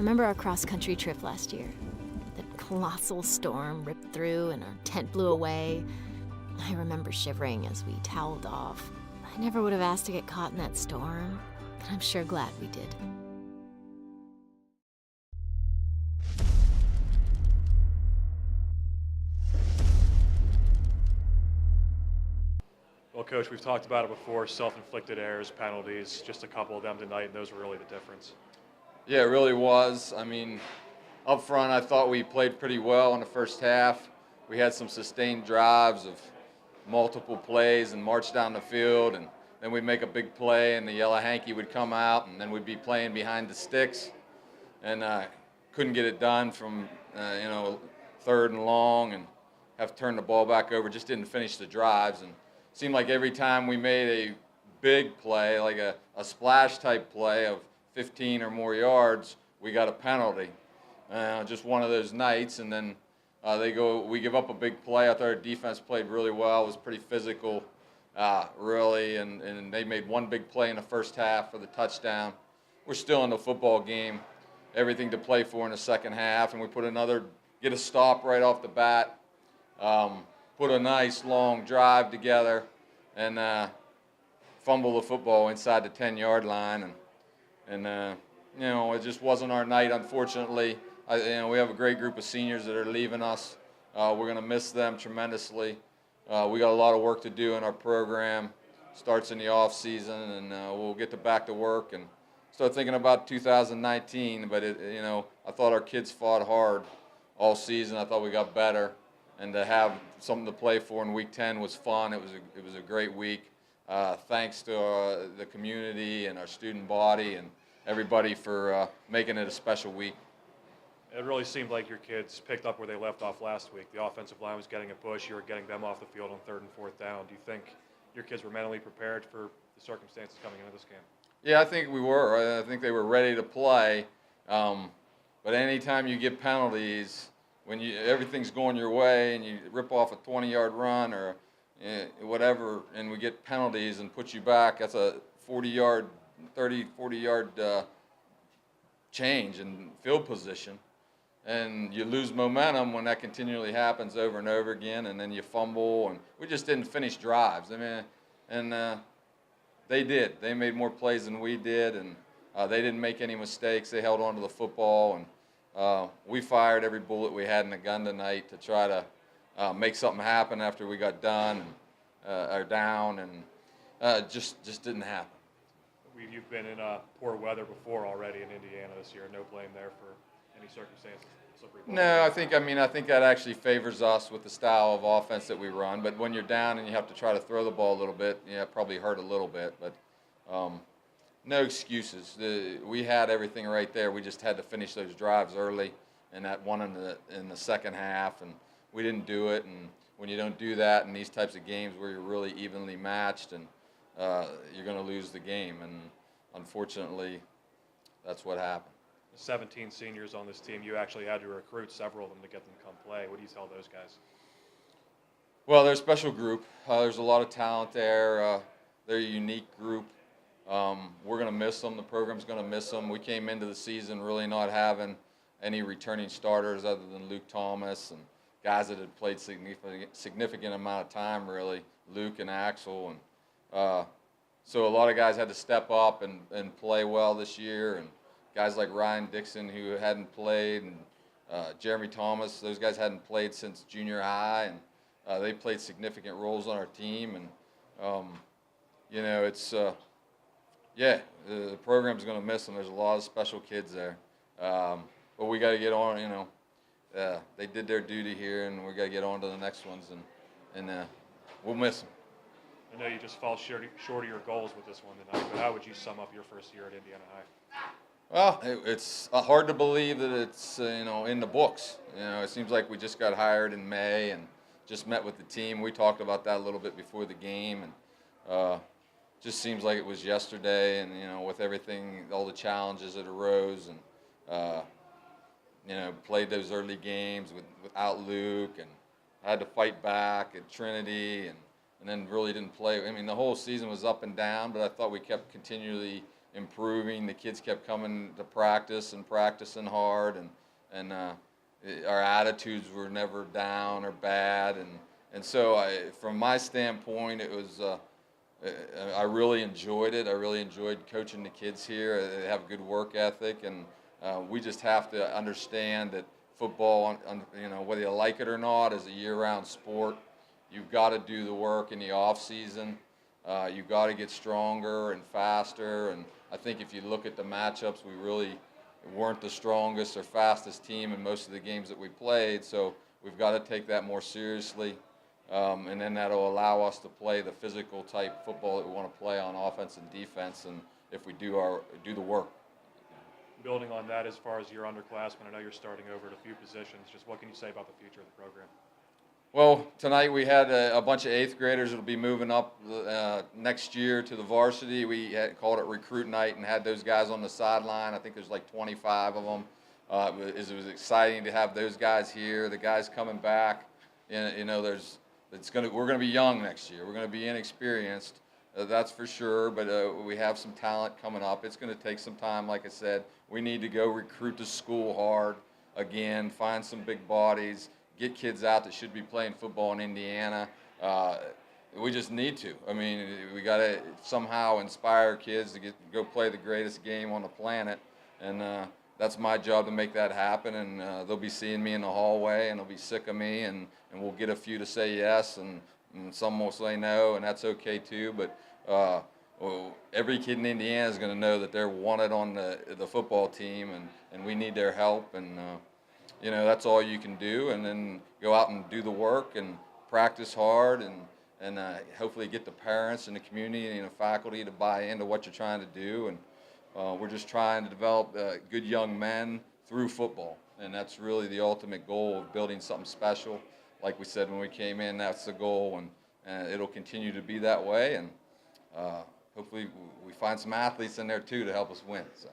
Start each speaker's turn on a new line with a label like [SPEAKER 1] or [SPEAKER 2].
[SPEAKER 1] remember our cross-country trip last year. That colossal storm ripped through and our tent blew away. I remember shivering as we toweled off. I never would have asked to get caught in that storm, but I'm sure glad we did.
[SPEAKER 2] Well, Coach, we've talked about it before, self-inflicted errors, penalties, just a couple of them tonight, and those were really the difference.
[SPEAKER 3] Yeah, it really was. I mean, up front, I thought we played pretty well in the first half. We had some sustained drives of multiple plays and march down the field, and then we'd make a big play, and the yellow hanky would come out, and then we'd be playing behind the sticks, and couldn't get it done from, third and long, and have to turn the ball back over. Just didn't finish the drives, and seemed like every time we made a big play, like a splash type play of 15 or more yards, we got a penalty. Just one of those nights, and then we give up a big play. I thought our defense played really well. It was pretty physical, really, and they made one big play in the first half for the touchdown. We're still in the football game, everything to play for in the second half, and we get a stop right off the bat. Put a nice long drive together and fumble the football inside the 10-yard line, and it just wasn't our night, unfortunately. We have a great group of seniors that are leaving us. We're going to miss them tremendously. We got a lot of work to do in our program. Starts in the off season, and we'll get back to work and start thinking about 2019. But I thought our kids fought hard all season. I thought we got better. And to have something to play for in Week 10 was fun. It was a great week. Thanks to the community and our student body and everybody for making it a special week.
[SPEAKER 2] It really seemed like your kids picked up where they left off last week. The offensive line was getting a push. You were getting them off the field on third and fourth down. Do you think your kids were mentally prepared for the circumstances coming into this game?
[SPEAKER 3] Yeah, I think we were. I think they were ready to play. But anytime you get penalties, when everything's going your way and you rip off a 20-yard run or whatever, and we get penalties and put you back, that's a 40-yard change in field position. And you lose momentum when that continually happens over and over again, and then you fumble, and we just didn't finish drives. They did. They made more plays than we did, and they didn't make any mistakes. They held on to the football, and we fired every bullet we had in the gun tonight to try to make something happen after we got done or down, and just didn't happen.
[SPEAKER 2] You've been in poor weather before already in Indiana this year. No blame there for any circumstances.
[SPEAKER 3] No, I think that actually favors us with the style of offense that we run. But when you're down and you have to try to throw the ball a little bit, it probably hurt a little bit. But no excuses. We had everything right there. We just had to finish those drives early, and that one in the second half, and we didn't do it. And when you don't do that in these types of games where you're really evenly matched, and you're going to lose the game. And unfortunately, that's what happened.
[SPEAKER 2] 17 seniors on this team. You actually had to recruit several of them to get them to come play. What do you tell those guys?
[SPEAKER 3] Well, they're a special group. There's a lot of talent there. They're a unique group. We're going to miss them. The program's going to miss them. We came into the season really not having any returning starters other than Luke Thomas and guys that had played significant amount of time, really, Luke and Axel. And so a lot of guys had to step up and play well this year. And guys like Ryan Dixon, who hadn't played, and Jeremy Thomas, those guys hadn't played since junior high, and they played significant roles on our team. And, the program's going to miss them. There's a lot of special kids there. But we got to get on, they did their duty here, and we got to get on to the next ones, and we'll miss them.
[SPEAKER 2] I know you just fall short of your goals with this one tonight, but how would you sum up your first year at Indiana High?
[SPEAKER 3] Well, it's hard to believe that it's in the books. It seems like we just got hired in May and just met with the team. We talked about that a little bit before the game, and just seems like it was yesterday. And with everything, all the challenges that arose, and played those early games without Luke, and had to fight back at Trinity, and then really didn't play. I mean, the whole season was up and down, but I thought we kept continually improving. The kids kept coming to practice and practicing hard, and our attitudes were never down or bad. And so from my standpoint, it was I really enjoyed it. I really enjoyed coaching the kids here. They have a good work ethic, and we just have to understand that football, whether you like it or not, is a year-round sport. You've got to do the work in the off season. You've got to get stronger and faster. And I think if you look at the matchups, we really weren't the strongest or fastest team in most of the games that we played. So we've got to take that more seriously. And then that'll allow us to play the physical type football that we want to play on offense and defense. And if we do the work.
[SPEAKER 2] Building on that, as far as your underclassmen, I know you're starting over at a few positions. Just what can you say about the future of the program?
[SPEAKER 3] Well, tonight we had a bunch of 8th graders that will be moving up next year to the varsity. We had called it recruit night and had those guys on the sideline. I think there's like 25 of them. It was exciting to have those guys here. The guys coming back, we're going to be young next year. We're going to be inexperienced, that's for sure. But we have some talent coming up. It's going to take some time, like I said. We need to go recruit the school hard again, find some big bodies. Get kids out that should be playing football in Indiana. We just need to. I mean, we got to somehow inspire kids to go play the greatest game on the planet, and that's my job to make that happen. And they'll be seeing me in the hallway, and they'll be sick of me, and we'll get a few to say yes, and some will say no, and that's okay too. But every kid in Indiana is going to know that they're wanted on the football team, and we need their help. And that's all you can do, and then go out and do the work and practice hard, and hopefully get the parents and the community and the faculty to buy into what you're trying to do. And we're just trying to develop good young men through football, and that's really the ultimate goal of building something special. Like we said when we came in, that's the goal, and it'll continue to be that way. And hopefully we find some athletes in there too to help us win. So.